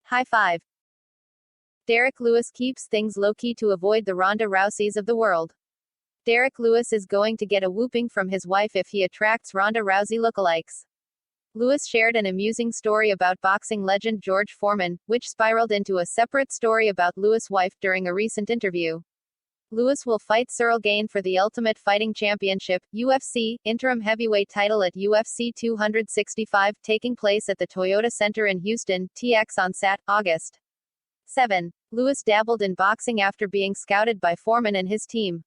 High five. Derek Lewis keeps things low-key to avoid the Ronda Rouseys of the world. Derek Lewis is going to get a whooping from his wife if he attracts Ronda Rousey lookalikes. Lewis shared an amusing story about boxing legend George Foreman, which spiraled into a separate story about Lewis' wife during a recent interview. Lewis will fight Cyril Gane for the Ultimate Fighting Championship, UFC, interim heavyweight title at UFC 265, taking place at the Toyota Center in Houston, TX on August 7. Lewis dabbled in boxing after being scouted by Foreman and his team.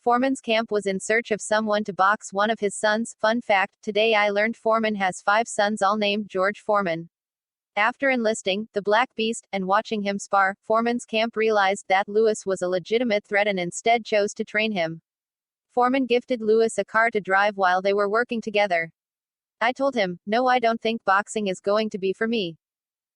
Foreman's camp was in search of someone to box one of his sons. Fun fact, today I learned Foreman has 5 sons all named George Foreman. After enlisting, the Black Beast, and watching him spar, Foreman's camp realized that Lewis was a legitimate threat and instead chose to train him. Foreman gifted Lewis a car to drive while they were working together. I told him, no, I don't think boxing is going to be for me.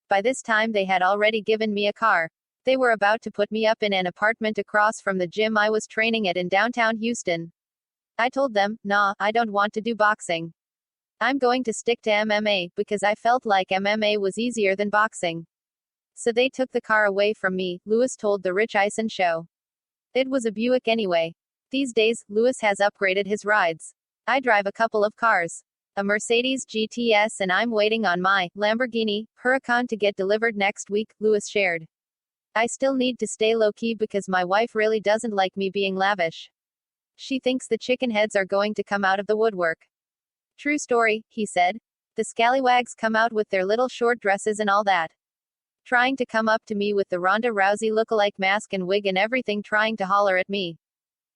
By this time they had already given me a car. They were about to put me up in an apartment across from the gym I was training at in downtown Houston. I told them, nah, I don't want to do boxing. I'm going to stick to MMA, because I felt like MMA was easier than boxing. So they took the car away from me, Lewis told the Rich Eisen show. It was a Buick anyway. These days, Lewis has upgraded his rides. I drive a couple of cars. A Mercedes GTS and I'm waiting on my Lamborghini Huracan to get delivered next week, Lewis shared. I still need to stay low-key because my wife really doesn't like me being lavish. She thinks the chicken heads are going to come out of the woodwork. True story, he said. The scallywags come out with their little short dresses and all that. Trying to come up to me with the Ronda Rousey lookalike mask and wig and everything, trying to holler at me.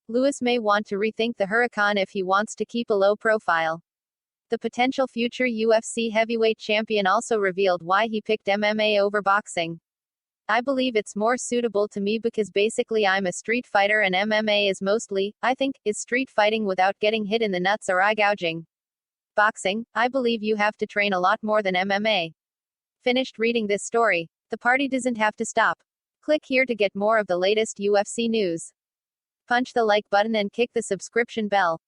Lewis may want to rethink the Huracan if he wants to keep a low profile. The potential future UFC heavyweight champion also revealed why he picked MMA over boxing. I believe it's more suitable to me because basically I'm a street fighter and MMA is mostly, I think, is street fighting without getting hit in the nuts or eye gouging. Boxing, I believe you have to train a lot more than MMA. Finished reading this story. The party doesn't have to stop. Click here to get more of the latest UFC news. Punch the like button and kick the subscription bell.